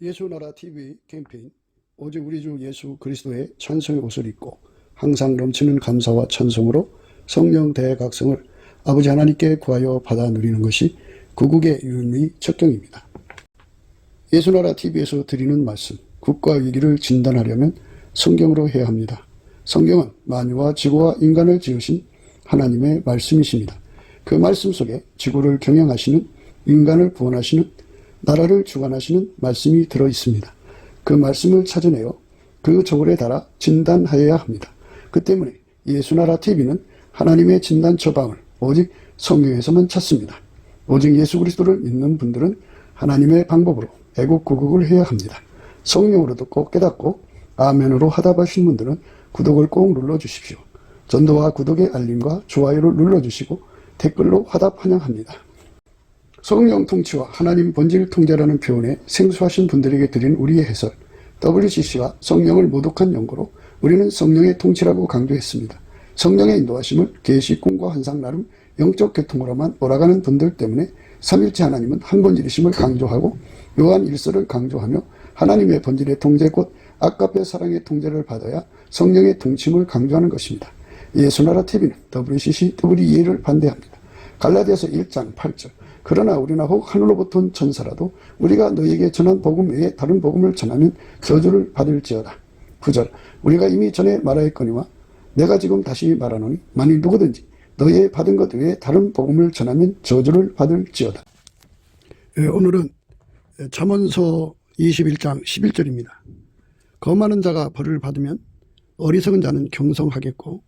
예수나라 TV 캠페인 오직 우리 주 예수 그리스도의 찬송의 옷을 입고 항상 넘치는 감사와 찬송으로 성령 대각성을 아버지 하나님께 구하여 받아 누리는 것이 구국의 유일의 척경입니다. 예수나라 TV에서 드리는 말씀, 국가 위기를 진단하려면 성경으로 해야 합니다. 성경은 만유와 지구와 인간을 지으신 하나님의 말씀이십니다. 그 말씀 속에 지구를 경영하시는, 인간을 구원하시는, 나라를 주관하시는 말씀이 들어있습니다. 그 말씀을 찾아내어 그 저울에 달아 진단하여야 합니다. 그 때문에 예수나라 TV는 하나님의 진단 처방을 오직 성경에서만 찾습니다. 오직 예수 그리스도를 믿는 분들은 하나님의 방법으로 애국구국을 해야 합니다. 성령으로 듣고 깨닫고 아멘으로 화답하신 분들은 구독을 꼭 눌러주십시오. 전도와 구독의 알림과 좋아요를 눌러주시고 댓글로 화답 환영합니다. 성령 통치와 하나님 본질 통제라는 표현에 생소하신 분들에게 드린 우리의 해설, WCC가 성령을 모독한 연고로 우리는 성령의 통치라고 강조했습니다. 성령의 인도하심을 계시, 꿈과 환상 나름 영적 계통으로만 몰아가는 분들 때문에 삼일체 하나님은 한 본질이심을 강조하고 요한 1서를 강조하며 하나님의 본질의 통제 곧 아까페 사랑의 통제를 받아야 성령의 통치임을 강조하는 것입니다. 예수나라 TV는 WCC, WEA를 반대합니다. 갈라디아서 1장 8절 그러나 우리나 혹 하늘로부터 온 천사라도 우리가 너희에게 전한 복음 외에 다른 복음을 전하면 저주를 받을지어다. 9절 우리가 이미 전에 말하였거니와 내가 지금 다시 말하노니 만일 누구든지 너희의 받은 것 외에 다른 복음을 전하면 저주를 받을지어다. 오늘은 잠언서 21장 11절입니다. 거만한 자가 벌을 받으면 어리석은 자는 경성하겠고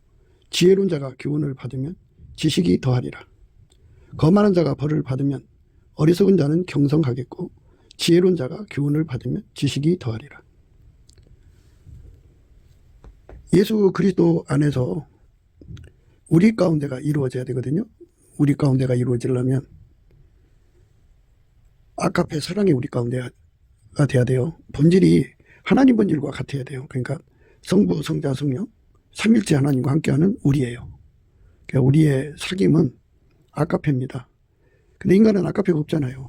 지혜로운 자가 교훈을 받으면 지식이 더하리라. 거만한 자가 벌을 받으면 어리석은 자는 경성하겠고 지혜로운 자가 교훈을 받으면 지식이 더하리라. 예수 그리스도 안에서 우리 가운데가 이루어져야 되거든요. 우리 가운데가 이루어지려면 아까페 사랑이 우리 가운데가 돼야 돼요. 본질이 하나님 본질과 같아야 돼요. 그러니까 성부, 성자, 성령 삼일째 하나님과 함께하는 우리예요. 그러니까 우리의 사귐은 아까페입니다. 근데 인간은 아까페가 없잖아요.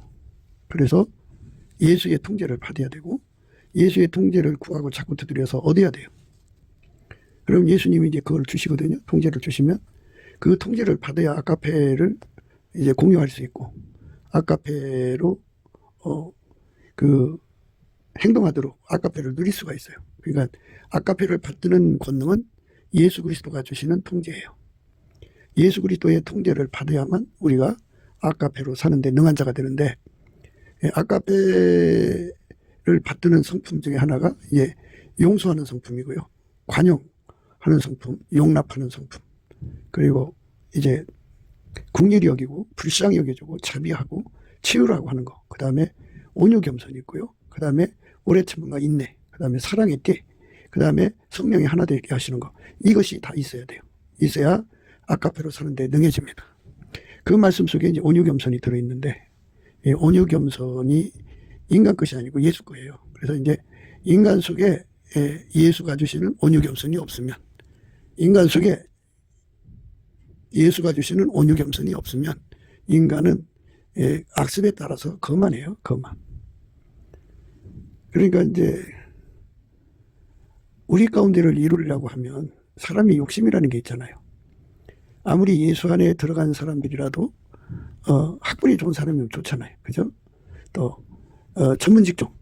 그래서 예수의 통제를 받아야 되고 예수의 통제를 구하고 자꾸 두드려서 얻어야 돼요. 그럼 예수님이 이제 그걸 주시거든요. 통제를 주시면 그 통제를 받아야 아까페를 이제 공유할 수 있고 아까페로 행동하도록 아까페를 누릴 수가 있어요. 그러니까 아까페를 받드는 권능은 예수 그리스도가 주시는 통제예요. 예수 그리스도의 통제를 받아야만 우리가 아까페로 사는데 능한 자가 되는데, 아까페를 받드는 성품 중에 하나가 용서하는 성품이고요. 관용하는 성품, 용납하는 성품, 그리고 이제 긍휼히 여기고 불쌍히 여겨주고 자비하고 치유라고 하는 거, 그 다음에 온유 겸손이 있고요. 그 다음에 오래 참음과 인내, 그 다음에 사랑의 띠, 그 다음에 성령이 하나 되게 하시는 거, 이것이 다 있어야 돼요. 있어야 아까페로 사는데 능해집니다. 그 말씀 속에 이제 온유 겸손이 들어있는데, 온유 겸손이 인간 것이 아니고 예수 거예요. 그래서 이제 인간 속에 예수가 주시는 온유 겸손이 없으면, 인간 속에 예수가 주시는 온유 겸손이 없으면 인간은 악습에 따라서 거만해요. 거만. 그러니까 이제 우리 가운데를 이루려고 하면 사람이 욕심이라는 게 있잖아요. 아무리 예수 안에 들어간 사람들이라도 학벌이 좋은 사람이면 좋잖아요. 그죠? 또 전문 직종,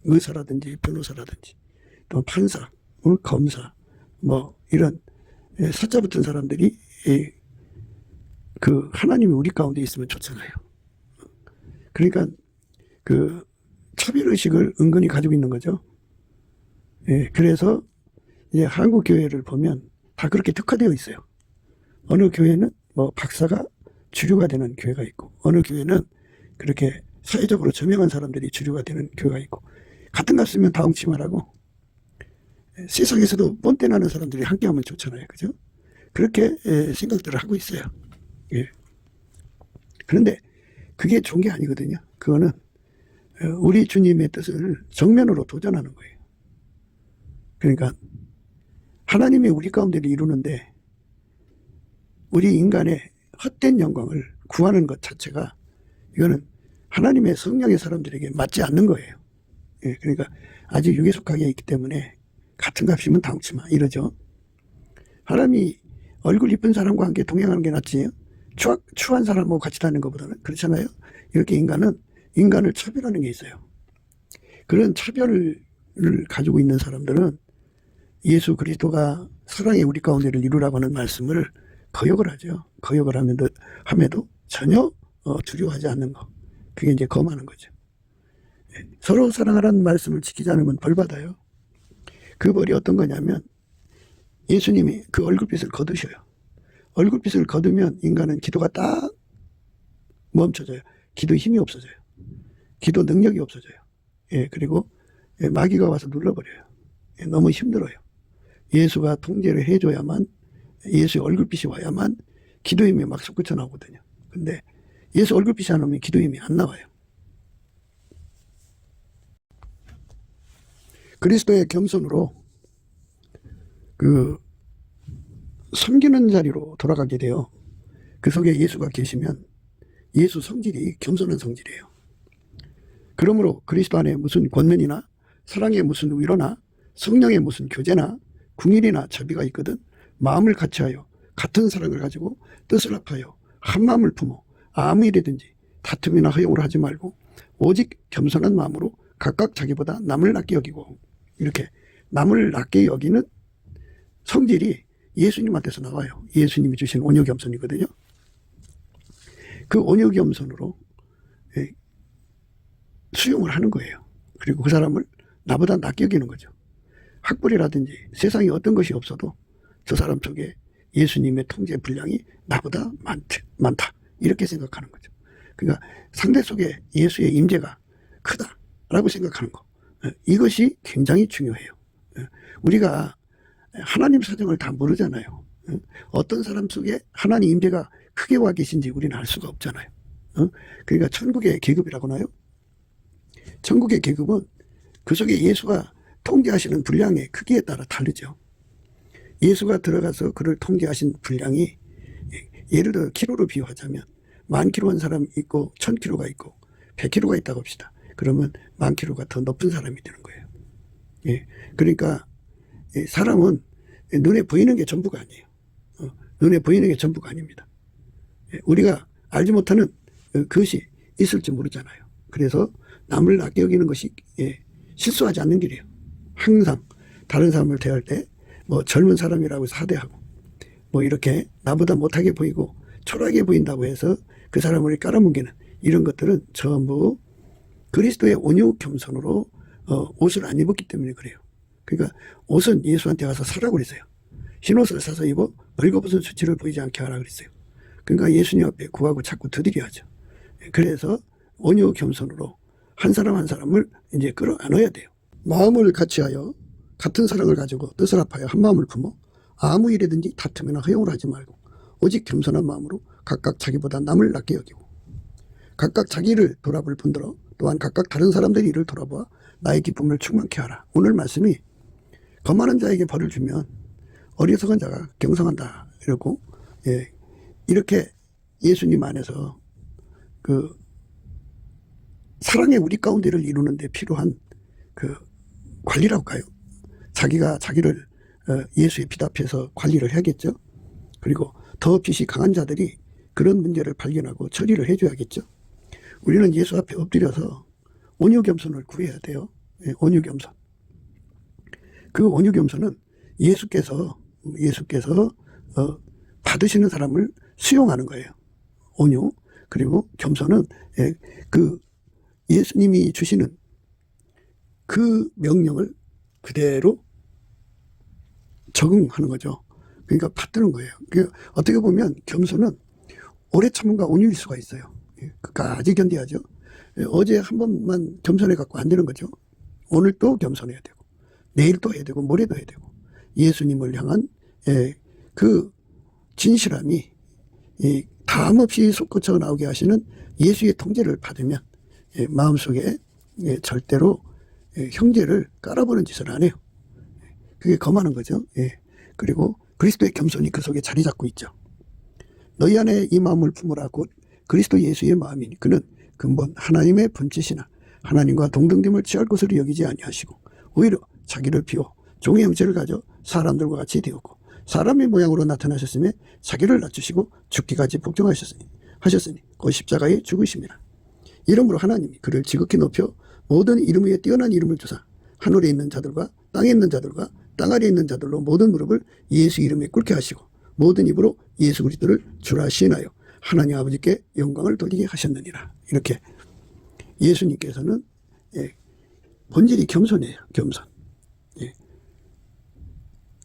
의사라든지 변호사라든지 또 판사, 검사, 뭐 이런 사자 붙은 사람들이 그 하나님이 우리 가운데 있으면 좋잖아요. 그러니까 그 차별의식을 은근히 가지고 있는 거죠. 그래서 한국 교회를 보면 다 그렇게 특화되어 있어요. 어느 교회는 뭐 박사가 주류가 되는 교회가 있고, 어느 교회는 그렇게 사회적으로 저명한 사람들이 주류가 되는 교회가 있고, 같은 값 쓰면 다 엉치말하고, 세상에서도 뻔때 나는 사람들이 함께하면 좋잖아요. 그죠? 그렇게 생각들을 하고 있어요. 그런데 그게 좋은 게 아니거든요. 그거는 우리 주님의 뜻을 정면으로 도전하는 거예요. 그러니까 하나님이 우리 가운데를 이루는데 우리 인간의 헛된 영광을 구하는 것 자체가 이거는 하나님의 성령의 사람들에게 맞지 않는 거예요. 예, 그러니까 아직 육에 속하게 있기 때문에 같은 값이면 다먹지 마 이러죠. 사람이 얼굴 이쁜 사람과 함께 동행하는 게 낫지 추한 사람하고 같이 다니는 것보다는. 그렇잖아요. 이렇게 인간을 차별하는 게 있어요. 그런 차별을 가지고 있는 사람들은 예수 그리스도가 사랑의 우리 가운데를 이루라고 하는 말씀을 거역을 하죠. 거역을 함에도 전혀 두려워하지 않는 거. 그게 이제 검하는 거죠. 서로 사랑하라는 말씀을 지키지 않으면 벌 받아요. 그 벌이 어떤 거냐면 예수님이 그 얼굴빛을 거두셔요. 얼굴빛을 거두면 인간은 기도가 딱 멈춰져요. 기도 힘이 없어져요. 기도 능력이 없어져요. 예, 그리고 마귀가 와서 눌러버려요. 예, 너무 힘들어요. 예수가 통제를 해줘야만, 예수의 얼굴빛이 와야만 기도 힘이 막 솟구쳐 나오거든요. 근데 예수 얼굴빛이 안 오면 기도 힘이 안 나와요. 그리스도의 겸손으로 섬기는 자리로 돌아가게 돼요. 그 속에 예수가 계시면 예수 성질이 겸손한 성질이에요. 그러므로 그리스도 안에 무슨 권면이나 사랑의 무슨 위로나 성령의 무슨 교제나 궁일이나 자비가 있거든 마음을 같이하여 같은 사랑을 가지고 뜻을 합하여 한 마음을 품어 아무 일이든지 다툼이나 허용을 하지 말고 오직 겸손한 마음으로 각각 자기보다 남을 낮게 여기고, 이렇게 남을 낮게 여기는 성질이 예수님한테서 나와요. 예수님이 주신 온유겸손이거든요. 그 온유겸손으로 수용을 하는 거예요. 그리고 그 사람을 나보다 낮게 여기는 거죠. 학벌이라든지 세상에 어떤 것이 없어도 저 사람 속에 예수님의 통제 분량이 나보다 많다. 이렇게 생각하는 거죠. 그러니까 상대 속에 예수의 임재가 크다라고 생각하는 거. 이것이 굉장히 중요해요. 우리가 하나님 사정을 다 모르잖아요. 어떤 사람 속에 하나님 임재가 크게 와 계신지 우리는 알 수가 없잖아요. 그러니까 천국의 계급이라고 하나요? 천국의 계급은 그 속에 예수가 통제하시는 분량의 크기에 따라 다르죠. 예수가 들어가서 그를 통제하신 분량이, 예를 들어 키로로 비유하자면 10,000kg 한 사람 있고 1,000kg가 있고 100kg가 있다고 합시다. 그러면 10,000kg가 더 높은 사람이 되는 거예요. 예, 그러니까 사람은 눈에 보이는 게 전부가 아니에요. 눈에 보이는 게 전부가 아닙니다. 우리가 알지 못하는 그것이 있을지 모르잖아요. 그래서 남을 낮게 여기는 것이 실수하지 않는 길이에요. 항상 다른 사람을 대할 때 뭐 젊은 사람이라고 해서 하대하고 뭐 이렇게 나보다 못하게 보이고 초라하게 보인다고 해서 그 사람을 깔아뭉개는 이런 것들은 전부 그리스도의 온유 겸손으로 옷을 안 입었기 때문에 그래요. 그러니까 옷은 예수한테 가서 사라고 그랬어요. 흰옷을 사서 입어 벌거벗은 수치를 보이지 않게 하라 그랬어요. 그러니까 예수님 앞에 구하고 자꾸 두드려야죠. 그래서 온유 겸손으로 한 사람 한 사람을 이제 끌어안아야 돼요. 마음을 같이하여 같은 사랑을 가지고 뜻을 합하여 한 마음을 품어 아무 일이든지 다툼이나 허용을 하지 말고 오직 겸손한 마음으로 각각 자기보다 남을 낮게 여기고 각각 자기를 돌아볼 뿐더러 또한 각각 다른 사람들의 일을 돌아보아 나의 기쁨을 충만케 하라. 오늘 말씀이 거만한 자에게 벌을 주면 어리석은 자가 경성한다. 이러고, 이렇게 예수님 안에서 그 사랑의 우리 가운데를 이루는 데 필요한 그 관리라고 할까요? 자기가 자기를 예수의 빛 앞에서 관리를 해야겠죠. 그리고 더 빛이 강한 자들이 그런 문제를 발견하고 처리를 해줘야겠죠. 우리는 예수 앞에 엎드려서 온유겸손을 구해야 돼요. 온유겸손. 그 온유겸손은 예수께서 받으시는 사람을 수용하는 거예요. 온유. 그리고 겸손은 그 예수님이 주시는 그 명령을 그대로 적응하는 거죠. 그러니까 받드는 거예요. 그러니까 어떻게 보면 겸손은 오래 참음과 온유일 수가 있어요. 끝까지 견뎌야죠. 어제 한 번만 겸손해 갖고 안 되는 거죠. 오늘 또 겸손해야 되고 내일 또 해야 되고 모레도 해야 되고 예수님을 향한 그 진실함이 다음 없이 솟구쳐 나오게 하시는 예수의 통제를 받으면 마음속에 절대로 형제를 깔아보는 짓을 안 해요. 그게 거만한 거죠. 그리고 그리스도의 겸손이 그 속에 자리 잡고 있죠. 너희 안에 이 마음을 품으라 곧 그리스도 예수의 마음이니 그는 근본 하나님의 본짓이나 하나님과 동등됨을 취할 것으로 여기지 아니하시고 오히려 자기를 비워 종의 형체를 가져 사람들과 같이 되었고 사람의 모양으로 나타나셨으며 자기를 낮추시고 죽기까지 복종하셨으니 그 십자가에 죽으심이라. 이러므로 하나님이 그를 지극히 높여 모든 이름 위에 뛰어난 이름을 주사 하늘에 있는 자들과 땅에 있는 자들과 땅 아래에 있는 자들로 모든 무릎을 예수 이름에 꿇게 하시고 모든 입으로 예수 그리스도를 주라 시인하여 하나님 아버지께 영광을 돌리게 하셨느니라. 이렇게 예수님께서는 본질이 겸손해요. 겸손.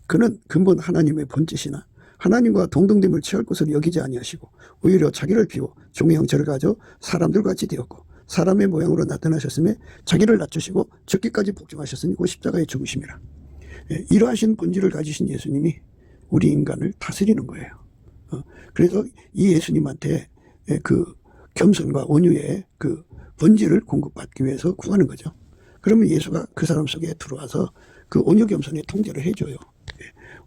그는 근본 하나님의 본짓이나 하나님과 동등됨을 취할 것을 여기지 아니하시고 오히려 자기를 비워 종의 형체를 가져 사람들과 같이 되었고 사람의 모양으로 나타나셨으며 자기를 낮추시고 죽기까지 복종하셨으니 그 십자가에 죽으심이라. 이러하신 본질을 가지신 예수님이 우리 인간을 다스리는 거예요. 그래서 이 예수님한테 그 겸손과 온유의 그 본질을 공급받기 위해서 구하는 거죠. 그러면 예수가 그 사람 속에 들어와서 그 온유 겸손의 통제를 해줘요.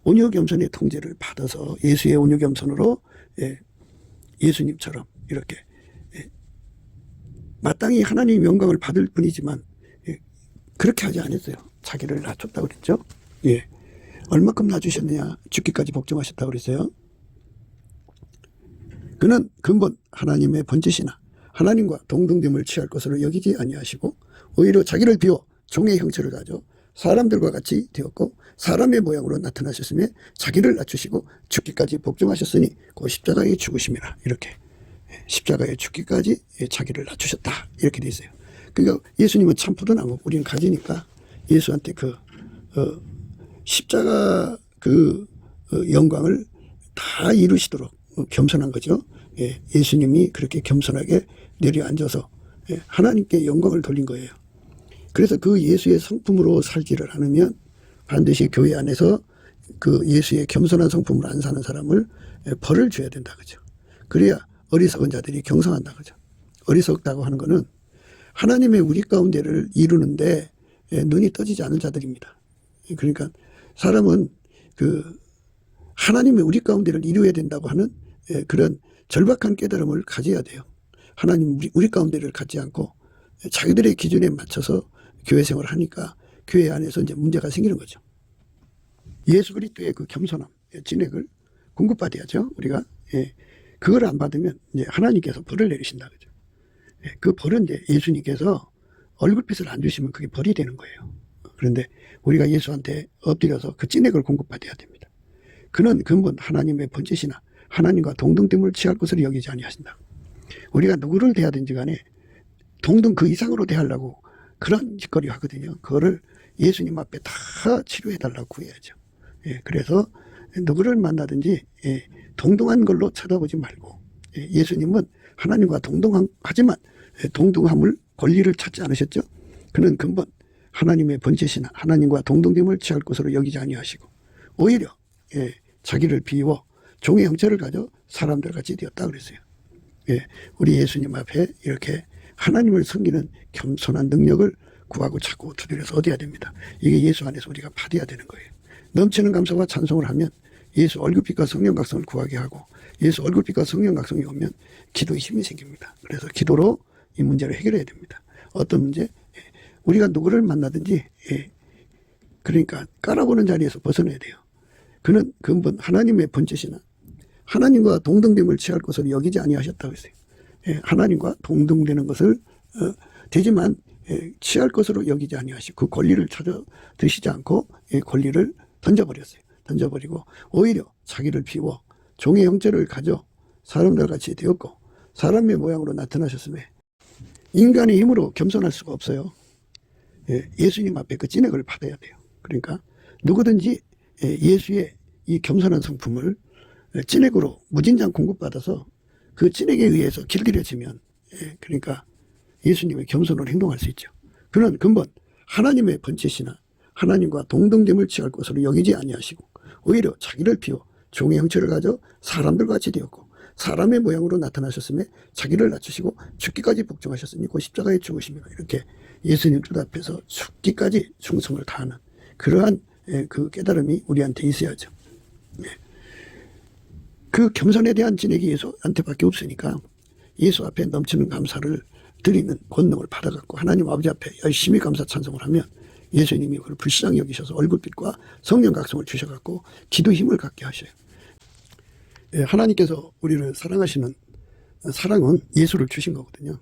온유 겸손의 통제를 받아서 예수의 온유 겸손으로 예수님처럼 이렇게 마땅히 하나님 영광을 받을 뿐이지만 그렇게 하지 않았어요. 자기를 낮췄다고 그랬죠. 얼마큼 낮추셨느냐. 죽기까지 복종하셨다고 그랬어요. 그는 근본 하나님의 본짓이나 하나님과 동등됨을 취할 것으로 여기지 아니하시고 오히려 자기를 비워 종의 형체를 가져 사람들과 같이 되었고 사람의 모양으로 나타나셨으며 자기를 낮추시고 죽기까지 복종하셨으니 그 십자가에 죽으심이라. 이렇게 십자가에 죽기까지 자기를 낮추셨다. 이렇게 돼 있어요. 그러니까 예수님은 참 포도나무, 우리는 가지니까 예수한테 그 십자가 그 영광을 다 이루시도록 겸손한 거죠. 예수님이 그렇게 겸손하게 내려앉아서 하나님께 영광을 돌린 거예요. 그래서 그 예수의 성품으로 살지를 않으면 반드시 교회 안에서 그 예수의 겸손한 성품을 안 사는 사람을 벌을 줘야 된다 그죠. 그래야 어리석은 자들이 경성한다 그죠. 어리석다고 하는 거는 하나님의 우리 가운데를 이루는데 눈이 떠지지 않은 자들입니다. 그러니까 사람은 그 하나님의 우리 가운데를 이루어야 된다고 하는 그런 절박한 깨달음을 가져야 돼요. 하나님 우리 가운데를 갖지 않고 자기들의 기준에 맞춰서 교회 생활을 하니까 교회 안에서 이제 문제가 생기는 거죠. 예수 그리스도의 그 겸손함, 진액을 공급받아야죠. 우리가 그걸 안 받으면 이제 하나님께서 벌을 내리신다 그죠. 그 벌은 이제 예수님께서 얼굴빛을 안 주시면 그게 벌이 되는 거예요. 그런데 우리가 예수한테 엎드려서 그 진액을 공급받아야 됩니다. 그는 근본 하나님의 본짓이나 하나님과 동등됨을 취할 것을 여기지 아니하신다. 우리가 누구를 대하든지 간에 동등 그 이상으로 대하려고 그런 짓거리 하거든요. 그거를 예수님 앞에 다 치료해달라고 구해야죠. 그래서 누구를 만나든지 동등한 걸로 쳐다보지 말고 예수님은 하나님과 동등하지만 동등함을 권리를 찾지 않으셨죠. 그는 근본 하나님의 본짓이나 하나님과 동등됨을 취할 것으로 여기지 아니하시고 오히려 자기를 비워 종의 형체를 가져 사람들 같이 되었다 그랬어요. 우리 예수님 앞에 이렇게 하나님을 섬기는 겸손한 능력을 구하고 찾고 두드려서 얻어야 됩니다. 이게 예수 안에서 우리가 받아야 되는 거예요. 넘치는 감사와 찬송을 하면 예수 얼굴빛과 성령 각성을 구하게 하고 예수 얼굴빛과 성령 각성이 오면 기도에 힘이 생깁니다. 그래서 기도로 이 문제를 해결해야 됩니다. 어떤 문제? 우리가 누구를 만나든지 그러니까 깔아보는 자리에서 벗어나야 돼요. 그는 근본 하나님의 본짓이나 하나님과 동등됨을 취할 것을 여기지 아니하셨다고 했어요. 하나님과 동등되는 것을 되지만 취할 것으로 여기지 아니하시고 그 권리를 찾아 드시지 않고 권리를 던져버렸어요. 던져버리고 오히려 자기를 비워 종의 형체를 가져 사람들 같이 되었고 사람의 모양으로 나타나셨으며 인간의 힘으로 겸손할 수가 없어요. 예수님 앞에 그 진액을 받아야 돼요. 그러니까 누구든지 예수의 이 겸손한 성품을 진액으로 무진장 공급받아서 그 진액에 의해서 길들여지면 그러니까 예수님의 겸손으로 행동할 수 있죠. 그는 근본 하나님의 본짓이나 하나님과 동등됨을 취할 것으로 여기지 아니하시고 오히려 자기를 비워 종의 형체를 가져 사람들과 같이 되었고 사람의 모양으로 나타나셨으며 자기를 낮추시고 죽기까지 복종하셨으니 그 십자가에 죽으십니다. 이렇게 예수님 뜻 앞에서 죽기까지 충성을 다하는 그러한 그 깨달음이 우리한테 있어야죠. 그 겸손에 대한 진액이 예수한테밖에 없으니까 예수 앞에 넘치는 감사를 드리는 권능을 받아갖고 하나님 아버지 앞에 열심히 감사 찬송을 하면 예수님이 그걸 불쌍히 여기셔서 얼굴빛과 성령 각성을 주셔갖고 기도 힘을 갖게 하셔요. 예, 하나님께서 우리를 사랑하시는 사랑은 예수를 주신 거거든요.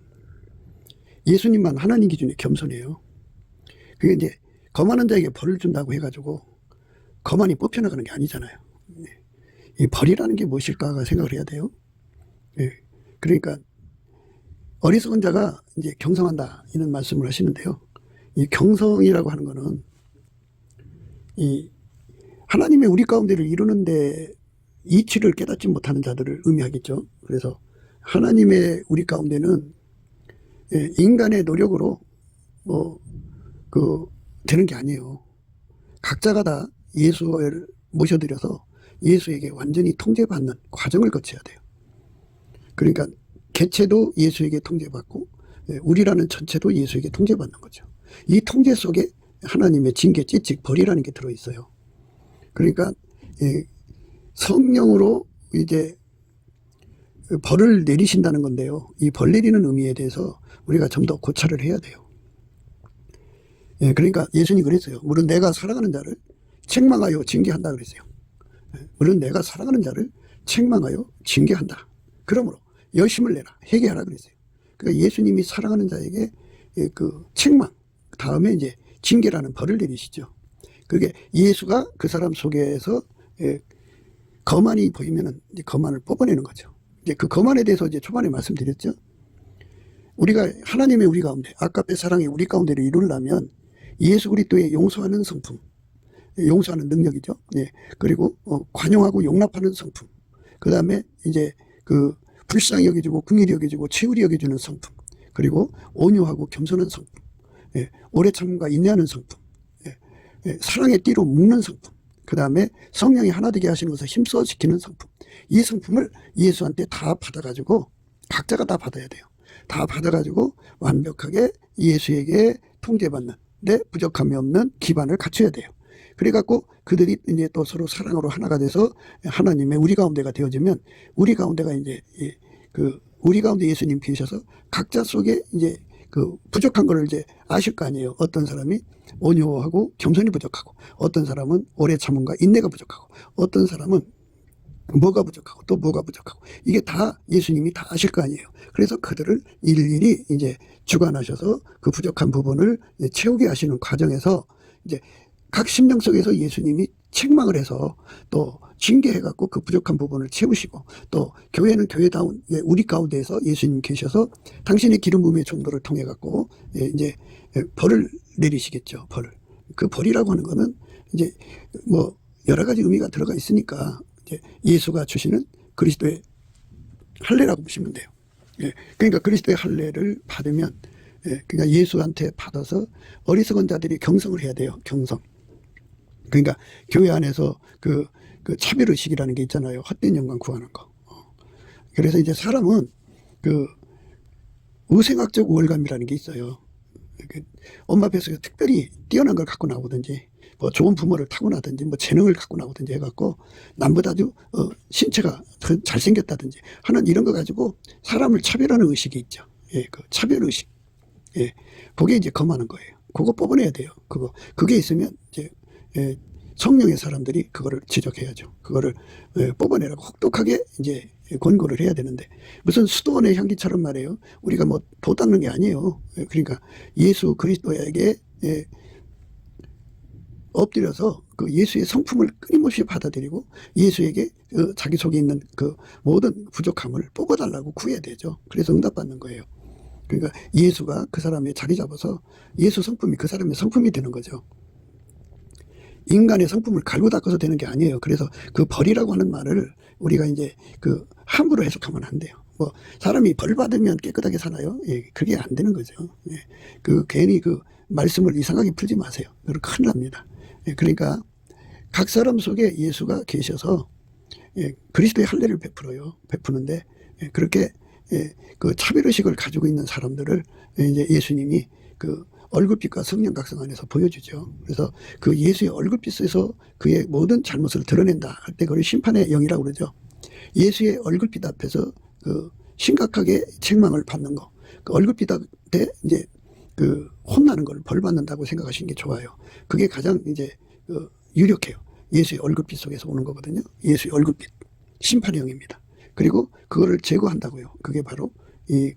예수님만 하나님 기준에 겸손해요. 그게 이제 거만한 자에게 벌을 준다고 해가지고 거만이 뽑혀나가는 게 아니잖아요. 이 벌이라는 게 무엇일까 생각을 해야 돼요. 예, 그러니까 어리석은 자가 이제 경성한다 이런 말씀을 하시는데요. 이 경성이라고 하는 거는 이 하나님의 우리 가운데를 이루는데 이치를 깨닫지 못하는 자들을 의미하겠죠. 그래서 하나님의 우리 가운데는 인간의 노력으로 되는 게 아니에요. 각자가 다 예수를 모셔드려서 예수에게 완전히 통제받는 과정을 거쳐야 돼요. 그러니까 개체도 예수에게 통제받고 우리라는 전체도 예수에게 통제받는 거죠. 이 통제 속에 하나님의 징계, 찌직, 벌이라는 게 들어있어요. 그러니까 성령으로 이제 벌을 내리신다는 건데요. 이 벌 내리는 의미에 대해서 우리가 좀 더 고찰을 해야 돼요. 그러니까 예수님이 그랬어요. 물론 내가 사랑하는 자를 책망하여 징계한다 그랬어요. 물론 내가 사랑하는 자를 책망하여 징계한다. 그러므로 열심을 내라, 회개하라 그랬어요. 그러니까 예수님이 사랑하는 자에게 그 책망, 다음에 이제 징계라는 벌을 내리시죠. 그게 예수가 그 사람 속에서 거만이 보이면은 이제 거만을 뽑아내는 거죠. 이제 그 거만에 대해서 이제 초반에 말씀드렸죠. 우리가 하나님의 우리 가운데, 아까의 사랑의 우리 가운데를 이루려면 예수 그리스도의 용서하는 성품, 용서하는 능력이죠. 예. 그리고 관용하고 용납하는 성품. 그 다음에 이제 그 불쌍히 여겨주고 긍휼히 여겨주고 채울히 여겨주는 성품. 그리고 온유하고 겸손한 성품. 예. 오래 참음과 인내하는 성품. 예. 예. 사랑의 띠로 묶는 성품. 그 다음에 성령이 하나 되게 하시는 것을 힘써 지키는 성품. 이 성품을 예수한테 다 받아가지고 각자가 다 받아야 돼요. 다 받아가지고 완벽하게 예수에게 통제받는 데 부족함이 없는 기반을 갖춰야 돼요. 그래갖고 그들이 이제 또 서로 사랑으로 하나가 돼서 하나님의 우리 가운데가 되어지면 우리 가운데가 이제 우리 가운데 예수님 계셔서 각자 속에 이제 그 부족한 거를 이제 아실 거 아니에요. 어떤 사람이 온유하고 겸손이 부족하고, 어떤 사람은 오래 참음과 인내가 부족하고, 어떤 사람은 뭐가 부족하고 또 뭐가 부족하고, 이게 다 예수님이 다 아실 거 아니에요. 그래서 그들을 일일이 이제 주관하셔서 그 부족한 부분을 채우게 하시는 과정에서 이제 각 심령 속에서 예수님이 책망을 해서 또 징계해갖고 그 부족한 부분을 채우시고, 또 교회는 교회다운 우리 가운데에서 예수님 계셔서 당신의 기름 부음의 정도를 통해갖고 이제 벌을 내리시겠죠. 벌을. 그 벌이라고 하는 거는 이제 뭐 여러 가지 의미가 들어가 있으니까 이제 예수가 주시는 그리스도의 할례라고 보시면 돼요. 그러니까 그리스도의 할례를 받으면, 그러니까 예수한테 받아서 어리석은 자들이 경성을 해야 돼요. 경성. 그러니까 교회 안에서 그 차별의식이라는 게 있잖아요. 헛된 영광 구하는 거. 그래서 이제 사람은 그 의생학적 우월감이라는 게 있어요. 엄마 뱃속에서 특별히 뛰어난 걸 갖고 나오든지, 뭐 좋은 부모를 타고나든지, 뭐 재능을 갖고 나오든지 해갖고 남보다 아주 신체가 더 잘생겼다든지 하는 이런 거 가지고 사람을 차별하는 의식이 있죠. 그 차별의식. 그게 이제 거만한 거예요. 그거 뽑아내야 돼요. 그게 있으면 이제 성령의 사람들이 그거를 지적해야죠. 그거를 뽑아내라고 혹독하게 이제 권고를 해야 되는데, 무슨 수도원의 향기처럼 말이에요. 우리가 뭐 도 닦는 게 아니에요. 그러니까 예수 그리스도에게 엎드려서 그 예수의 성품을 끊임없이 받아들이고 예수에게 자기 속에 있는 그 모든 부족함을 뽑아달라고 구해야 되죠. 그래서 응답받는 거예요. 그러니까 예수가 그 사람의 자리 잡아서 예수 성품이 그 사람의 성품이 되는 거죠. 인간의 성품을 갈고 닦아서 되는 게 아니에요. 그래서 그 벌이라고 하는 말을 우리가 이제 그 함부로 해석하면 안 돼요. 뭐 사람이 벌 받으면 깨끗하게 사나요? 그게 안 되는 거죠. 괜히 그 말씀을 이상하게 풀지 마세요. 그럼 큰일 납니다. 그러니까 각 사람 속에 예수가 계셔서 그리스도의 할례를 베푸는데, 그렇게 그 차별의식을 가지고 있는 사람들을 이제 예수님이 그 얼굴빛과 성령 각성 안에서 보여주죠. 그래서 그 예수의 얼굴빛에서 그의 모든 잘못을 드러낸다 할 때 그걸 심판의 영이라고 그러죠. 예수의 얼굴빛 앞에서 그 심각하게 책망을 받는 거, 그 얼굴빛한테 이제 그 혼나는 걸 벌 받는다고 생각하시는 게 좋아요. 그게 가장 이제 유력해요. 예수의 얼굴빛 속에서 오는 거거든요. 예수의 얼굴빛. 심판형입니다. 그리고 그거를 제거한다고요. 그게 바로 이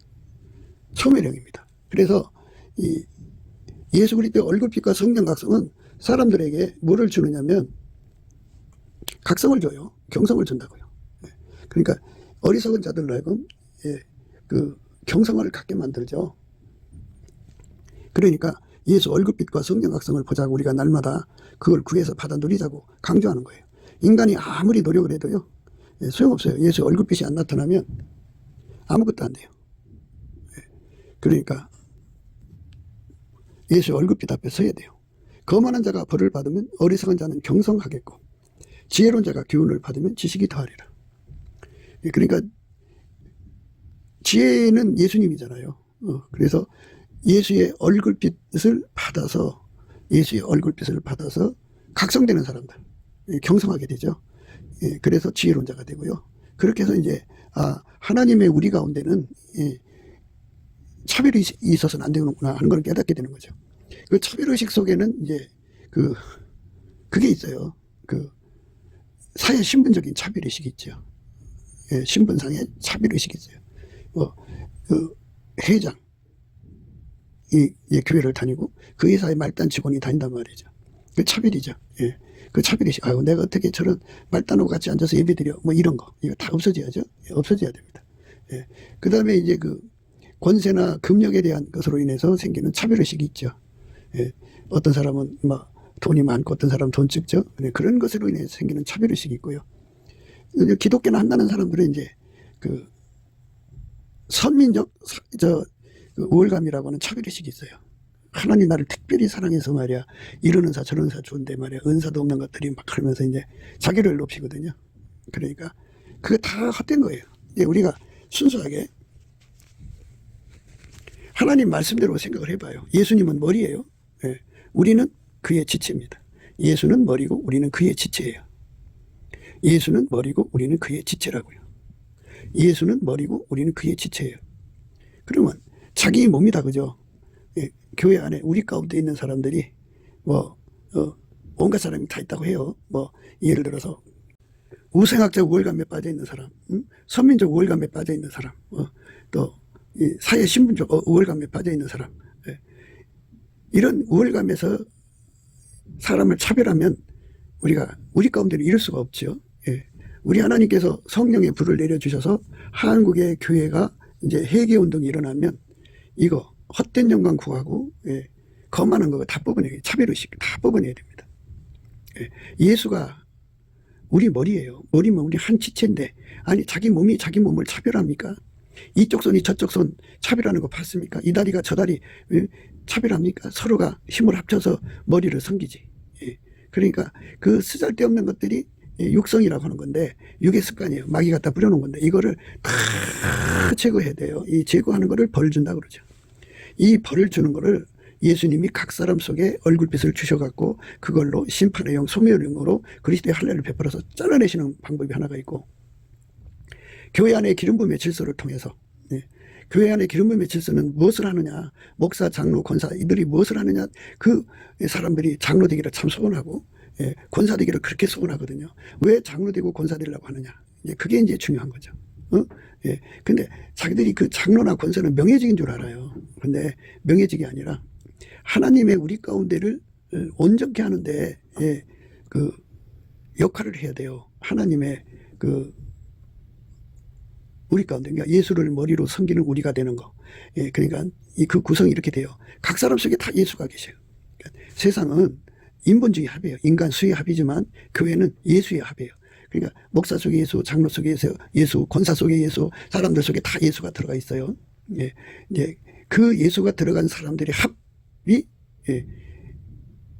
소멸형입니다. 그래서 이 예수 그리스도의 얼굴빛과 성령 각성은 사람들에게 뭐를 주느냐면 각성을 줘요. 경성을 준다고요. 그러니까 어리석은 자들로 하여금 그 경성을 갖게 만들죠. 그러니까 예수 얼굴빛과 성령 각성을 보자고 우리가 날마다 그걸 구해서 받아 누리자고 강조하는 거예요. 인간이 아무리 노력을 해도요, 소용없어요. 예수 얼굴빛이 안 나타나면 아무것도 안 돼요. 그러니까 예수 얼굴빛 앞에 서야 돼요. 거만한 자가 벌을 받으면 어리석은 자는 경성하겠고, 지혜로운 자가 교훈을 받으면 지식이 더하리라. 그러니까 지혜는 예수님이잖아요. 그래서 예수의 얼굴빛을 받아서 각성되는 사람들, 경성하게 되죠. 그래서 지혜로운 자가 되고요. 그렇게 해서 이제 하나님의 우리 가운데는 차별이 있어서는 안 되는구나 하는 걸 깨닫게 되는 거죠. 그 차별의식 속에는 이제 그게 있어요. 그 사회 신분적인 차별의식이 있죠. 신분상의 차별의식이 있어요. 그 회장, 교회를 다니고 그 회사의 말단 직원이 다닌단 말이죠. 그 차별이죠. 그 차별의식. 내가 어떻게 저런 말단하고 같이 앉아서 예배드려. 뭐 이런 거. 이거 다 없어져야죠. 없어져야 됩니다. 그 다음에 이제 그 권세나 금력에 대한 것으로 인해서 생기는 차별의식이 있죠. 어떤 사람은 막 돈이 많고 어떤 사람은 돈 적죠. 그런 것으로 인해서 생기는 차별의식이 있고요. 기독교나 한다는 사람들은 이제 그 선민적 그 우월감이라고 하는 차별의식이 있어요. 하나님 나를 특별히 사랑해서 말이야, 이런 은사 저런 은사 좋은데 말이야, 은사도 없는 것들이 막 하면서 이제 자기를 높이거든요. 그러니까 그게 다 헛된 거예요. 우리가 순수하게 하나님 말씀대로 생각을 해봐요. 예수님은 머리예요. 우리는 그의 지체입니다. 예수는 머리고 우리는 그의 지체예요. 예수는 머리고 우리는 그의 지체라고요. 예수는 머리고 우리는 그의 지체예요. 그러면 자기 몸이다, 그죠? 교회 안에 우리 가운데 있는 사람들이 온갖 사람이 다 있다고 해요. 예를 들어서 우생학적 우월감에 빠져 있는 사람, 선민적 우월감에 빠져 있는 사람, 또 사회 신분적 우월감에 빠져 있는 사람, 이런 우월감에서 사람을 차별하면 우리 가운데는 이럴 수가 없죠. 우리 하나님께서 성령의 불을 내려주셔서 한국의 교회가 이제 회개 운동이 일어나면 이거 헛된 영광 구하고 거만한 거 다 뽑아내요. 차별의식 다 뽑아내야 됩니다. 예수가 우리 머리예요. 머리면 우리 한 지체인데, 아니 자기 몸이 자기 몸을 차별합니까? 이쪽 손이 저쪽 손 차별하는 거 봤습니까? 이 다리가 저 다리 차별합니까? 서로가 힘을 합쳐서 머리를 섬기지. 그러니까 그 쓰잘데없는 것들이 육성이라고 하는 건데, 육의 습관이에요. 마귀 갖다 부려놓은 건데, 이거를 다 제거해야 돼요. 이 제거하는 거를 벌 준다 그러죠. 이 벌을 주는 거를 예수님이 각 사람 속에 얼굴빛을 주셔갖고 그걸로 심판의 영, 소멸용으로 그리스도의 할례를 베풀어서 잘라내시는 방법이 하나가 있고, 교회 안에 기름 부음의 질서를 통해서, 교회 안에 기름 부음의 질서는 무엇을 하느냐, 목사, 장로, 권사 이들이 무엇을 하느냐, 그 사람들이 장로 되기를 참 소원하고 권사 되기를 그렇게 소원하거든요. 왜 장로 되고 권사 되려고 하느냐, 그게 이제 중요한 거죠. 근데 자기들이 그 장로나 권사는 명예직인 줄 알아요. 근데 명예직이 아니라 하나님의 우리 가운데를 온전케 하는데 그 역할을 해야 돼요. 하나님의 그 우리 가운데, 그러니까 예수를 머리로 섬기는 우리가 되는 거. 그러니까 그 구성이 이렇게 돼요. 각 사람 속에 다 예수가 계셔요. 그러니까 세상은 인본주의 합이에요. 인간 수의 합이지만 교회는 예수의 합이에요. 그러니까 목사 속에 예수, 장로 속에 예수, 권사 속에 예수, 사람들 속에 다 예수가 들어가 있어요. 이제 그 예수가 들어간 사람들의 합이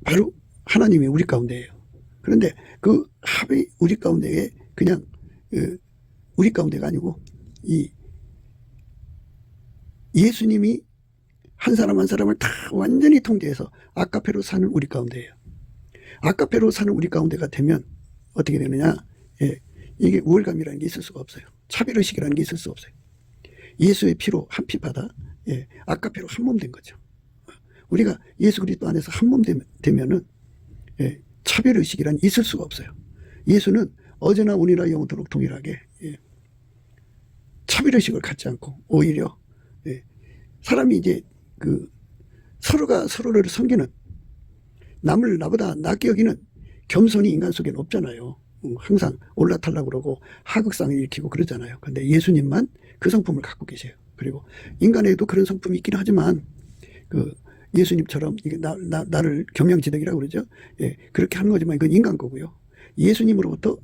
바로 하나님이 우리 가운데예요. 그런데 그 합이 우리 가운데에 그냥 우리 가운데가 아니고 이 예수님이 한 사람 한 사람을 다 완전히 통제해서 아카페로 사는 우리 가운데예요. 아카페로 사는 우리 가운데가 되면 어떻게 되느냐? 이게 우월감이라는 게 있을 수가 없어요. 차별의식이라는 게 있을 수 없어요. 예수의 피로 한 피 받아 아카페로 한 몸 된 거죠. 우리가 예수 그리스도 안에서 한 몸 되면은 차별의식이란 있을 수가 없어요. 예수는 어제나 오늘나 영원토록 동일하게 차별의식을 갖지 않고 오히려 사람이 이제 서로가 서로를 섬기는, 남을 나보다 낮게 여기는 겸손이 인간 속에는 없잖아요. 항상 올라타려고 그러고 하극상을 일으키고 그러잖아요. 근데 예수님만 그 성품을 갖고 계세요. 그리고 인간에도 그런 성품이 있긴 하지만 예수님처럼 나를 겸양지덕이라고 그러죠. 그렇게 하는 거지만 이건 인간 거고요. 예수님으로부터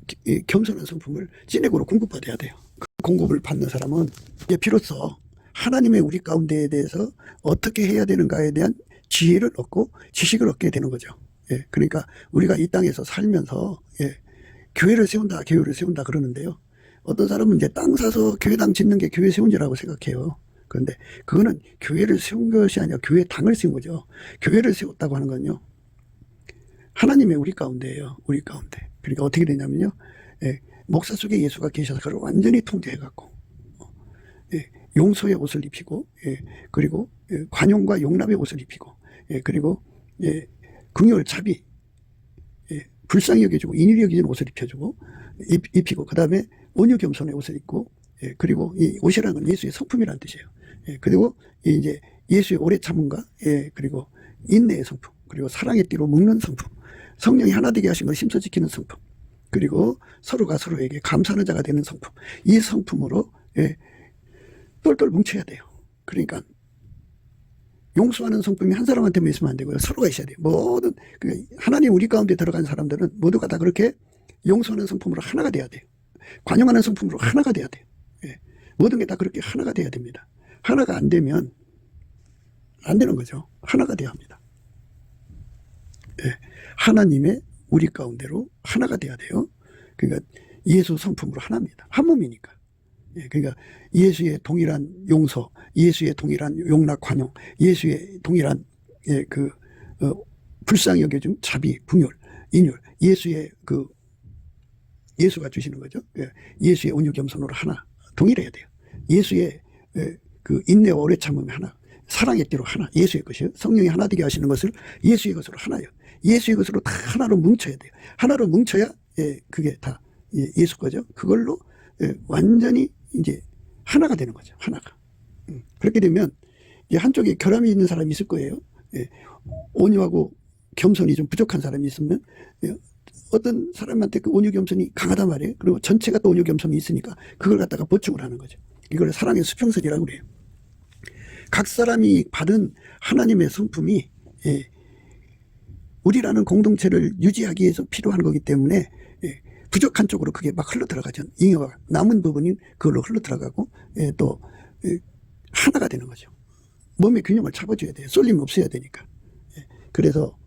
겸손한 성품을 찐액으로 공급받아야 돼요. 그 공급을 받는 사람은 비로소 하나님의 우리 가운데에 대해서 어떻게 해야 되는가에 대한 지혜를 얻고 지식을 얻게 되는 거죠. 그러니까 우리가 이 땅에서 살면서 교회를 세운다 그러는데요. 어떤 사람은 이제 땅 사서 교회당 짓는 게 교회 세운 지라고 생각해요. 그런데 그거는 교회를 세운 것이 아니라 교회 당을 세운 거죠. 교회를 세웠다고 하는 건요, 하나님의 우리 가운데예요. 우리 가운데. 그러니까 어떻게 되냐면요, 목사 속에 예수가 계셔서 그걸 완전히 통제해갖고 용서의 옷을 입히고, 그리고 관용과 용납의 옷을 입히고, 그리고 긍휼, 자비, 불쌍히 여겨주고 인일히 여기는 옷을 입히고, 그 다음에 온유 겸손의 옷을 입고, 그리고 이 옷이라는 건 예수의 성품이라는 뜻이에요. 그리고 이제 예수의 오래 참음과, 그리고 인내의 성품, 그리고 사랑의 띠로 묶는 성품, 성령이 하나 되게 하신 걸 심서 지키는 성품, 그리고 서로가 서로에게 감사하는 자가 되는 성품, 이 성품으로 똘똘 뭉쳐야 돼요. 그러니까 용서하는 성품이 한 사람한테만 있으면 안 되고요. 서로가 있어야 돼요. 모든 하나님 우리 가운데 들어간 사람들은 모두가 다 그렇게 용서하는 성품으로 하나가 돼야 돼요. 관용하는 성품으로 하나가 돼야 돼요. 모든 게 다 그렇게 하나가 돼야 됩니다. 하나가 안 되면 안 되는 거죠. 하나가 돼야 합니다. 하나님의 우리 가운데로 하나가 돼야 돼요. 그러니까 예수 성품으로 하나입니다. 한 몸이니까. 그러니까 예수의 동일한 용서, 예수의 동일한 용납 관용, 예수의 동일한 불쌍히 여겨줌, 자비, 긍휼, 인율, 예수가 주시는 거죠. 예수의 온유 겸손으로 하나, 동일해야 돼요. 예수의 인내와 오래 참음이 하나, 사랑의 띠로 하나, 예수의 것이요. 성령이 하나 되게 하시는 것을 예수의 것으로 하나요. 예수의 것으로 다 하나로 뭉쳐야 돼요. 하나로 뭉쳐야 그게 다 예수 거죠. 그걸로 완전히 이제 하나가 되는 거죠. 하나가. 그렇게 되면 한쪽에 결함이 있는 사람이 있을 거예요. 온유하고 겸손이 좀 부족한 사람이 있으면 어떤 사람한테 그 온유 겸손이 강하단 말이에요. 그리고 전체가 또 온유 겸손이 있으니까 그걸 갖다가 보충을 하는 거죠. 이걸 사랑의 수평설이라고 그래요. 각 사람이 받은 하나님의 성품이 우리라는 공동체를 유지하기 위해서 필요한 거기 때문에 부족한 쪽으로 그게 막 흘러 들어가죠. 잉여가 남은 부분이 그걸로 흘러 들어가고 또 하나가 되는 거죠. 몸의 균형을 잡아줘야 돼요. 쏠림 없어야 되니까. 그래서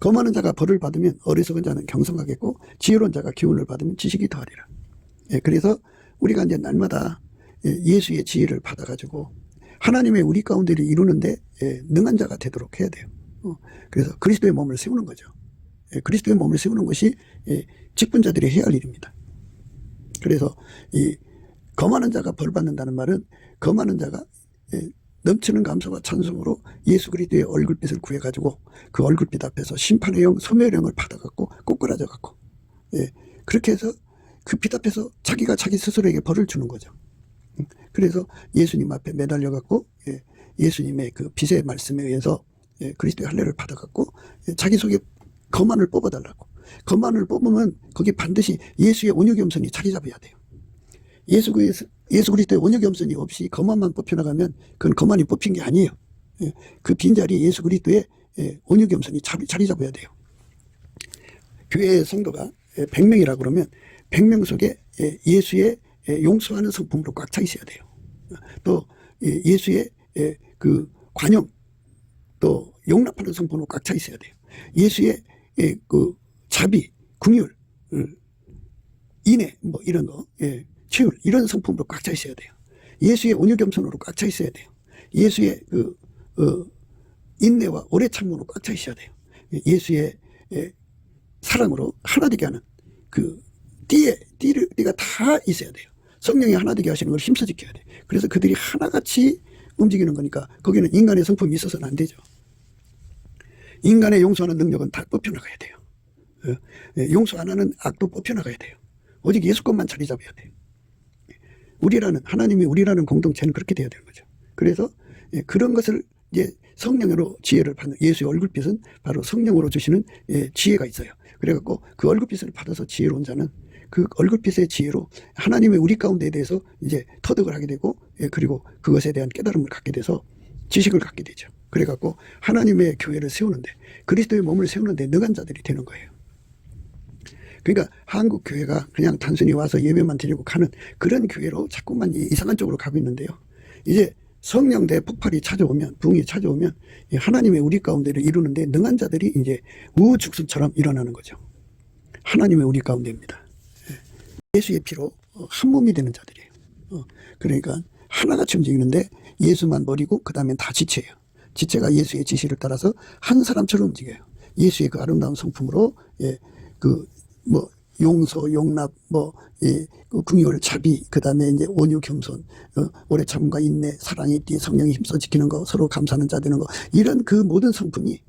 검하는 자가 벌을 받으면 어리석은 자는 경성하겠고 지혜로운 자가 기운을 받으면 지식이 더하리라. 그래서 우리가 이제 날마다 예수의 지혜를 받아가지고 하나님의 우리 가운데를 이루는데 능한 자가 되도록 해야 돼요. 그래서 그리스도의 몸을 세우는 거죠. 그리스도의 몸을 세우는 것이 직분자들이 해야 할 일입니다. 그래서 이 검하는 자가 벌 받는다는 말은 검하는 자가 넘치는 감사와 찬송으로 예수 그리스도의 얼굴빛을 구해가지고 그 얼굴빛 앞에서 심판의 영, 소멸의 영을 받아갖고 꼬꾸라져갖고 그렇게 해서 그 빛 앞에서 자기가 자기 스스로에게 벌을 주는 거죠. 그래서 예수님 앞에 매달려갖고 예수님의 그 빛의 말씀에 의해서 그리스도의 할례를 받아갖고 자기 속에 거만을 뽑아달라고. 거만을 뽑으면 거기 반드시 예수의 온유 겸손이 자리 잡아야 돼요. 예수 그리스도의 온유 겸손이 없이 거만만 뽑혀나가면 그건 거만이 뽑힌 게 아니에요. 그 빈자리에 예수 그리스도의 온유 겸손이 자리 잡아야 돼요. 교회의 성도가 100명이라고 그러면 100명 속에 예수의 용서하는 성품으로 꽉 차 있어야 돼요. 또 예수의 그 관용, 또 용납하는 성품으로 꽉 차 있어야 돼요. 예수의 그 자비, 긍휼, 인애, 뭐 이런 거, 치유, 이런 성품으로 꽉 차 있어야 돼요. 예수의 온유 겸손으로 꽉 차 있어야 돼요. 예수의 인내와 오래 참음으로 꽉 차 있어야 돼요. 예수의 사랑으로 하나 되게 하는 그 띠가 다 있어야 돼요. 성령이 하나 되게 하시는 걸 힘써 지켜야 돼요. 그래서 그들이 하나같이 움직이는 거니까 거기는 인간의 성품이 있어서는 안 되죠. 인간의 용서하는 능력은 다 뽑혀나가야 돼요. 용서 안 하는 악도 뽑혀나가야 돼요. 오직 예수 것만 자리 잡아야 돼요. 하나님이 우리라는 공동체는 그렇게 돼야 되는 거죠. 그래서 그런 것을 이제 성령으로 지혜를 받는, 예수의 얼굴빛은 바로 성령으로 주시는 지혜가 있어요. 그래갖고 그 얼굴빛을 받아서 지혜로운 자는 그 얼굴빛의 지혜로 하나님의 우리 가운데에 대해서 이제 터득을 하게 되고, 그리고 그것에 대한 깨달음을 갖게 돼서 지식을 갖게 되죠. 그래갖고 하나님의 교회를 세우는데, 그리스도의 몸을 세우는데 능한 자들이 되는 거예요. 그러니까 한국 교회가 그냥 단순히 와서 예배만 드리고 가는 그런 교회로 자꾸만 이상한 쪽으로 가고 있는데요. 이제 성령 대폭발이 찾아오면, 붕이 찾아오면 하나님의 우리 가운데를 이루는데 능한 자들이 이제 우후죽순처럼 일어나는 거죠. 하나님의 우리 가운데입니다. 예수의 피로 한 몸이 되는 자들이에요. 그러니까 하나같이 움직이는데 예수만 버리고 그 다음엔 다 지체예요. 지체가 예수의 지시를 따라서 한 사람처럼 움직여요. 예수의 그 아름다운 성품으로 용서, 용납, 그 긍휼, 자비, 그 다음에 이제 온유, 겸손, 오래 참음과 인내, 사랑의 띠, 성령이 힘써 지키는 거, 서로 감사하는 자 되는 거, 이런 그 모든 성품이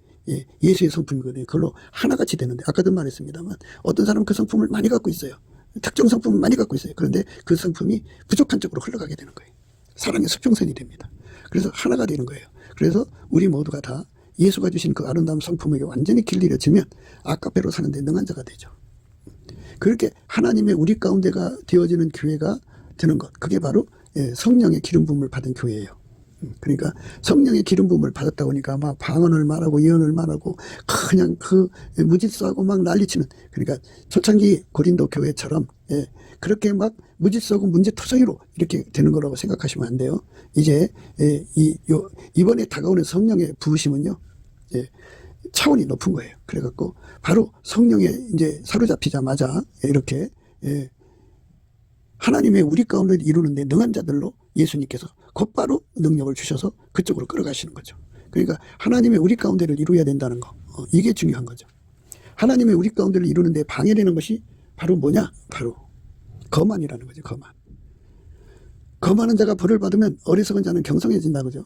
예수의 성품이거든요. 그걸로 하나같이 되는데, 아까도 말했습니다만 어떤 사람은 그 성품을 많이 갖고 있어요. 특정 성품을 많이 갖고 있어요. 그런데 그 성품이 부족한 쪽으로 흘러가게 되는 거예요. 사랑의 수평선이 됩니다. 그래서 하나가 되는 거예요. 그래서 우리 모두가 다 예수가 주신 그 아름다운 성품에게 완전히 길들여지면 아까페로 사는데 능한 자가 되죠. 그렇게 하나님의 우리 가운데가 되어지는 교회가 되는 것, 그게 바로 성령의 기름 부음을 받은 교회예요. 그러니까 성령의 기름 부음을 받았다 보니까 막 방언을 말하고 예언을 말하고 그냥 그 무질서하고 막 난리치는, 그러니까 초창기 고린도 교회처럼 그렇게 막 무질서하고 문제투성이로 이렇게 되는 거라고 생각하시면 안 돼요. 이제 이번에 다가오는 성령의 부으심은요, 차원이 높은 거예요. 그래갖고 바로 성령에 이제 사로잡히자마자 이렇게 하나님의 우리 가운데 이루는데 능한 자들로 예수님께서 곧바로 능력을 주셔서 그쪽으로 끌어가시는 거죠. 그러니까 하나님의 우리 가운데를 이루어야 된다는 거, 이게 중요한 거죠. 하나님의 우리 가운데를 이루는데 방해되는 것이 바로 뭐냐? 바로 거만이라는 거죠. 거만한 자가 벌을 받으면 어리석은 자는 경성해진다, 그죠?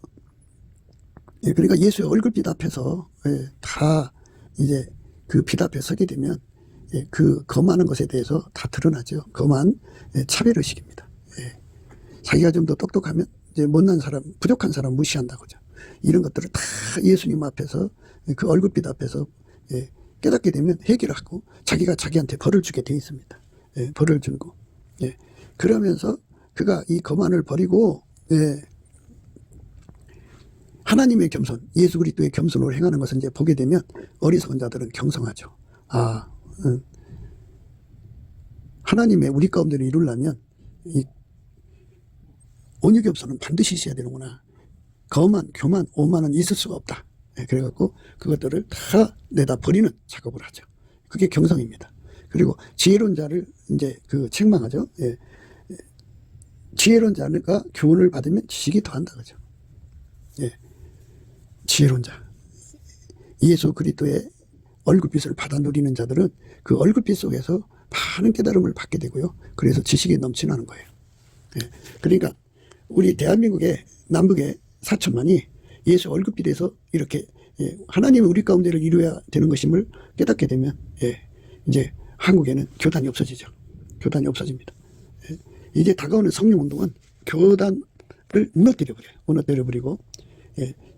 그러니까 예수의 얼굴빛 앞에서 다 이제 그 빛 앞에 서게 되면 그 거만한 것에 대해서 다 드러나죠. 거만 차별의식입니다. 자기가 좀 더 똑똑하면 이제 못난 사람, 부족한 사람 무시한다고죠. 이런 것들을 다 예수님 앞에서, 그 얼굴빛 앞에서 깨닫게 되면 해결하고 자기가 자기한테 벌을 주게 돼 있습니다. 벌을 주고, 그러면서 그가 이 거만을 버리고 하나님의 겸손, 예수 그리스도의 겸손으로 행하는 것을 이제 보게 되면 어리석은 자들은 경성하죠. 하나님의 우리 가운데를 이루려면 이 온유 겸손은 반드시 있어야 되는구나. 거만, 교만, 오만은 있을 수가 없다. 그래갖고 그것들을 다 내다 버리는 작업을 하죠. 그게 경성입니다. 그리고 지혜로운 자를 이제 책망하죠. 지혜로운 자가 교훈을 받으면 지식이 더한다, 그죠? 지혜로운 자, 예수 그리스도의 얼굴빛을 받아 누리는 자들은 그 얼굴빛 속에서 많은 깨달음을 받게 되고요. 그래서 지식이 넘치는 거예요. 그러니까 우리 대한민국의 남북의 4천만이 예수 얼굴빛에서 이렇게 하나님이 우리 가운데를 이루어야 되는 것임을 깨닫게 되면 이제 한국에는 교단이 없어지죠. 교단이 없어집니다. 이제 다가오는 성령운동은 교단을 무너뜨려버려요. 무너뜨려버리고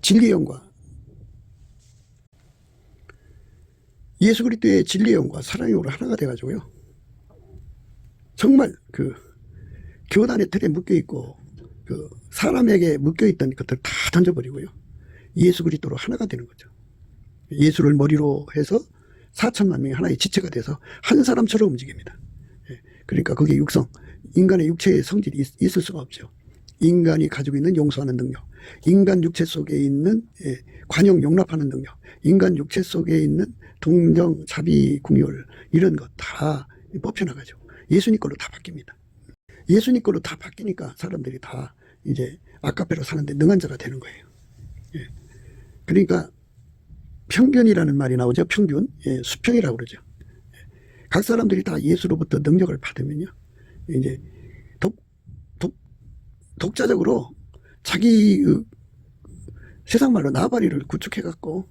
진리의 영과 예수 그리스도의 진리의 영과 사랑의 영으로 하나가 돼가지고요. 정말 그 교단의 틀에 묶여있고 그 사람에게 묶여있던 것들 다 던져버리고요. 예수 그리스도로 하나가 되는 거죠. 예수를 머리로 해서 4천만 명이 하나의 지체가 돼서 한 사람처럼 움직입니다. 그러니까 그게 육성, 인간의 육체의 성질이 있을 수가 없죠. 인간이 가지고 있는 용서하는 능력, 인간 육체 속에 있는 관용 용납하는 능력, 인간 육체 속에 있는 동정, 자비, 긍휼, 이런 것 다 뽑혀나가죠. 예수님 걸로 다 바뀝니다. 예수님 걸로 다 바뀌니까 사람들이 다 이제 아까페로 사는데 능한 자가 되는 거예요. 그러니까 평균이라는 말이 나오죠. 평균, 수평이라고 그러죠. 각 사람들이 다 예수로부터 능력을 받으면요, 이제 독자적으로 자기 세상 말로 나발이를 구축해 갖고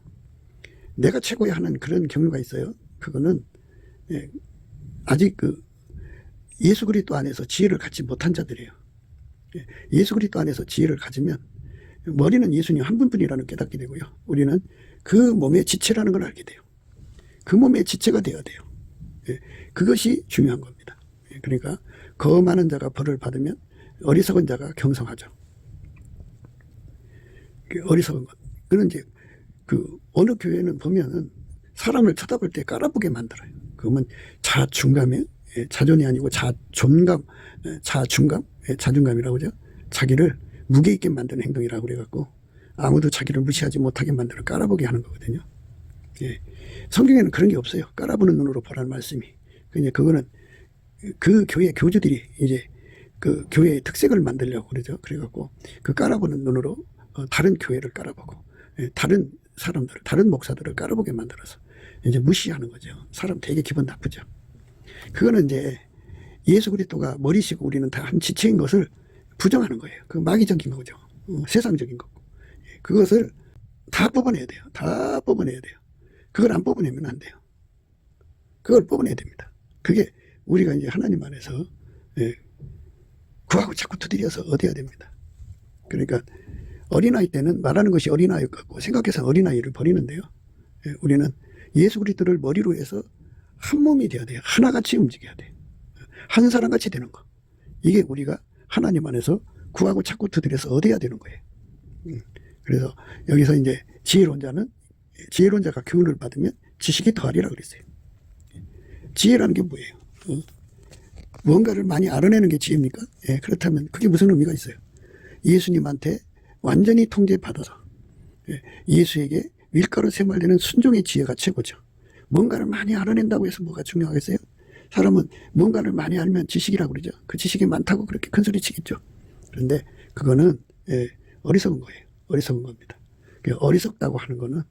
내가 최고야 하는 그런 경우가 있어요. 그거는 아직 예수 그리스도 안에서 지혜를 갖지 못한 자들이에요. 예수 그리스도 안에서 지혜를 가지면 머리는 예수님 한 분뿐이라는 깨닫게 되고요. 우리는 그 몸의 지체라는 걸 알게 돼요. 그 몸의 지체가 되어야 돼요. 그것이 중요한 겁니다. 그러니까 거만한 자가 벌을 받으면 어리석은 자가 경성하죠. 어리석은 것. 그는 이제 어느 교회는 보면은 사람을 쳐다볼 때 깔아보게 만들어요. 그러면 자중감에 자존이 아니고 자존감, 자중감, 자중감이라고 하죠. 자기를 무게 있게 만드는 행동이라고 그래갖고 아무도 자기를 무시하지 못하게 만들어 깔아보게 하는 거거든요. 성경에는 그런 게 없어요. 깔아보는 눈으로 보라는 말씀이. 그거는 그 교회 교주들이 이제 그 교회의 특색을 만들려고 그러죠. 그래갖고 그 깔아보는 눈으로 다른 교회를 깔아보고 다른 사람들을, 다른 목사들을 깔아보게 만들어서 이제 무시하는 거죠. 사람 되게 기분 나쁘죠. 그거는 이제 예수 그리스도가 머리시고 우리는 다 한 지체인 것을 부정하는 거예요. 그 마귀적인 거죠. 세상적인 거고. 그것을 다 뽑아내야 돼요. 다 뽑아내야 돼요. 그걸 안 뽑아내면 안 돼요. 그걸 뽑아내야 됩니다. 그게 우리가 이제 하나님 안에서 구하고 자꾸 두드려서 얻어야 됩니다. 그러니까 어린아이 때는 말하는 것이 어린아이 같고 생각해서 어린아이를 버리는데요. 우리는 예수 그리스도를 머리로 해서 한 몸이 되어야 돼요. 하나같이 움직여야 돼요. 한 사람같이 되는 거. 이게 우리가 하나님 안에서 구하고 자꾸 두드려서 얻어야 되는 거예요. 그래서 여기서 이제 지혜로운 자가 교훈을 받으면 지식이 더하리라 그랬어요. 지혜라는 게 뭐예요? 무언가를 많이 알아내는 게 지혜입니까? 그렇다면 그게 무슨 의미가 있어요? 예수님한테 완전히 통제받아서 예수에게 밀가루 세말되는 순종의 지혜가 최고죠. 뭔가를 많이 알아낸다고 해서 뭐가 중요하겠어요? 사람은 뭔가를 많이 알면 지식이라고 그러죠. 그 지식이 많다고 그렇게 큰 소리 치겠죠. 그런데 그거는 어리석은 거예요. 어리석은 겁니다. 어리석다고 하는 거는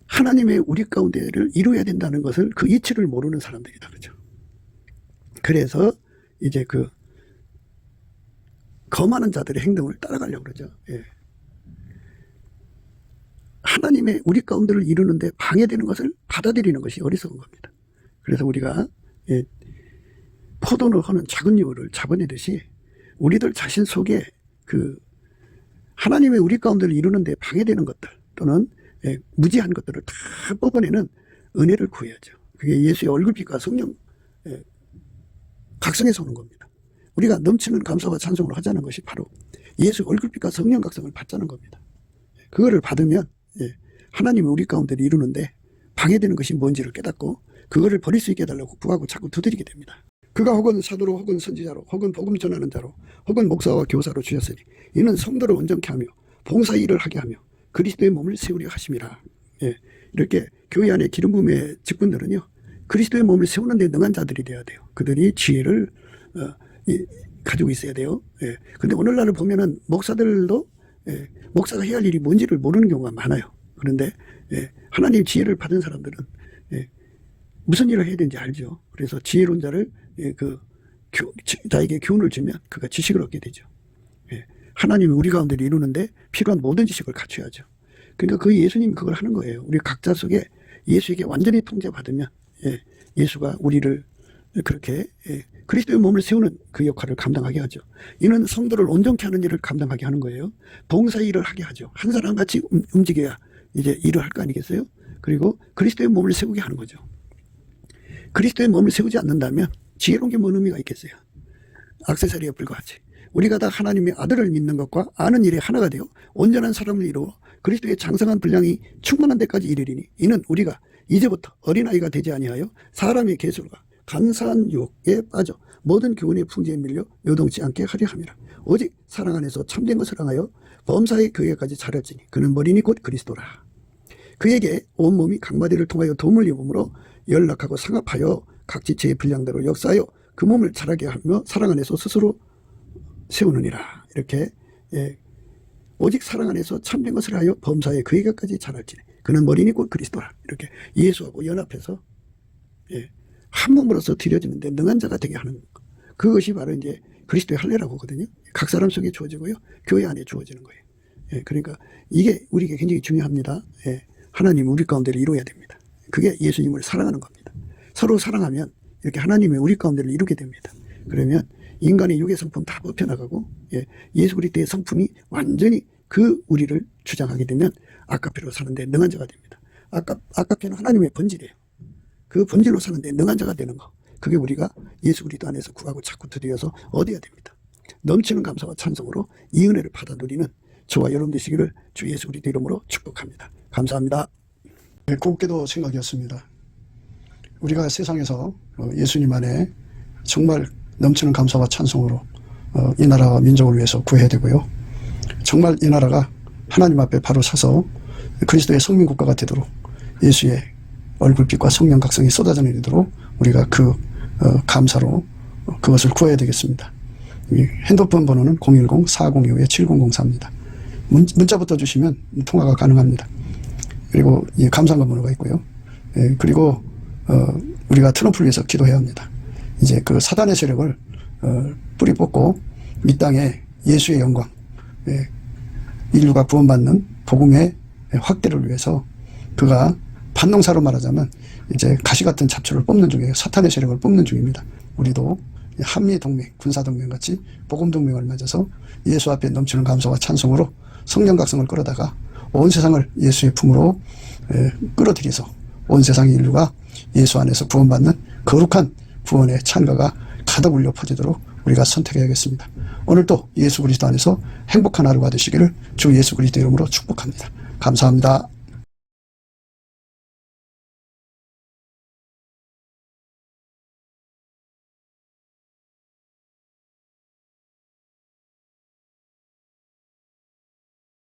하나님의 우리 가운데를 이루어야 된다는 것을 그 이치를 모르는 사람들이다 그러죠. 그래서 이제 거만한 자들의 행동을 따라가려고 그러죠. 하나님의 우리 가운데를 이루는데 방해되는 것을 받아들이는 것이 어리석은 겁니다. 그래서 우리가 포도를 하는 작은 유를 잡아내듯이 우리들 자신 속에 하나님의 우리 가운데를 이루는데 방해되는 것들 또는 무지한 것들을 다 뽑아내는 은혜를 구해야죠. 그게 예수의 얼굴빛과 성령 각성에서 오는 겁니다. 우리가 넘치는 감사와 찬송을 하자는 것이 바로 예수 얼굴빛과 성령 각성을 받자는 겁니다. 그거를 받으면 하나님이 우리 가운데를 이루는데 방해되는 것이 뭔지를 깨닫고 그거를 버릴 수 있게 해달라고 구하고 자꾸 두드리게 됩니다. 그가 혹은 사도로 혹은 선지자로 혹은 복음 전하는 자로 혹은 목사와 교사로 주셨으니 이는 성도를 온전케 하며 봉사 일을 하게 하며 그리스도의 몸을 세우려 하심이라. 이렇게 교회 안에 기름 부음의 직분들은요 그리스도의 몸을 세우는 데 능한 자들이 되어야 돼요. 그들이 지혜를 가지고 있어야 돼요. 근데 오늘날을 보면은 목사들도 목사가 해야 할 일이 뭔지를 모르는 경우가 많아요. 그런데 하나님 지혜를 받은 사람들은 무슨 일을 해야 되는지 알죠. 그래서 지혜로운 자를 자에게 교훈을 주면 그가 지식을 얻게 되죠. 하나님이 우리 가운데를 이루는데 필요한 모든 지식을 갖춰야죠. 그러니까 그 예수님이 그걸 하는 거예요. 우리 각자 속에 예수에게 완전히 통제받으면 예수가 우리를 그렇게 그리스도의 몸을 세우는 그 역할을 감당하게 하죠. 이는 성도를 온전케 하는 일을 감당하게 하는 거예요. 봉사 일을 하게 하죠. 한 사람 같이 움직여야 이제 일을 할 거 아니겠어요? 그리고 그리스도의 몸을 세우게 하는 거죠. 그리스도의 몸을 세우지 않는다면 지혜로운 게 뭔 의미가 있겠어요? 액세서리에 불과하지. 우리가 다 하나님의 아들을 믿는 것과 아는 일에 하나가 되어 온전한 사람을 이루어 그리스도의 장성한 분량이 충만한 데까지 이르리니 이는 우리가 이제부터 어린아이가 되지 아니하여 사람의 계술과 간사한 유혹에 빠져 모든 교훈의 풍지에 밀려 요동치 않게 하려 함이라. 오직 사랑 안에서 참된 것을 향하여 범사의 교회까지 자랄지니 그는 머리니 곧 그리스도라. 그에게 온몸이 각마디를 통하여 도움을 입음으로 연락하고 상합하여 각 지체의 분량대로 역사하여 그 몸을 자라게 하며 사랑 안에서 스스로 세우느니라. 이렇게 오직 사랑 안에서 참된 것을 하여 범사의 그에게까지 자랄지니 그는 머리니 곧 그리스도라. 이렇게 예수하고 연합해서 한 몸으로서 드려지는데 능한 자가 되게 하는 것. 그것이 바로 이제 그리스도의 할례라고 하거든요. 각 사람 속에 주어지고요. 교회 안에 주어지는 거예요. 예, 그러니까 이게 우리에게 굉장히 중요합니다. 예, 하나님이 우리 가운데를 이루어야 됩니다. 그게 예수님을 사랑하는 겁니다. 서로 사랑하면 이렇게 하나님이 우리 가운데를 이루게 됩니다. 그러면 인간의 육의 성품 다 벗겨나가고, 예, 예수 그리스도의 성품이 완전히 그 우리를 주장하게 되면 아까페로 사는데 능한 자가 됩니다. 아까페는 하나님의 본질이에요. 그 본질로 사는데 능한 자가 되는 거. 그게 우리가 예수 그리스도 안에서 구하고 찾고 드려서 얻어야 됩니다. 넘치는 감사와 찬송으로 이 은혜를 받아 누리는 저와 여러분 되시기를 주 예수 그리스도 이름으로 축복합니다. 감사합니다. 네, 곱게도 생각이었습니다. 우리가 세상에서 예수님 안에 정말 넘치는 감사와 찬송으로 이 나라와 민족을 위해서 구해야 되고요. 정말 이 나라가 하나님 앞에 바로 서서 그리스도의 성민국가가 되도록 예수의 얼굴빛과 성령 각성이 쏟아져 내리도록 우리가 그 감사로 그것을 구해야 되겠습니다. 핸드폰 번호는 010-4025-7004입니다. 문자부터 주시면 통화가 가능합니다. 그리고 이 감사한 번호가 있고요. 그리고 우리가 트럼프를 위해서 기도해야 합니다. 이제 그 사단의 세력을 뿌리 뽑고 이 땅에 예수의 영광, 인류가 구원받는 복음의 확대를 위해서 그가 반농사로 말하자면 이제 가시 같은 잡초를 뽑는 중이에요. 사탄의 세력을 뽑는 중입니다. 우리도 한미동맹, 군사동맹 같이 복음동맹을 맺어서 예수 앞에 넘치는 감사와 찬송으로 성령 각성을 끌어다가 온 세상을 예수의 품으로 끌어들여서 온 세상의 인류가 예수 안에서 구원받는 거룩한 구원의 찬가가 가득 울려 퍼지도록 우리가 선택해야겠습니다. 오늘도 예수 그리스도 안에서 행복한 하루가 되시기를 주 예수 그리스도 이름으로 축복합니다. 감사합니다.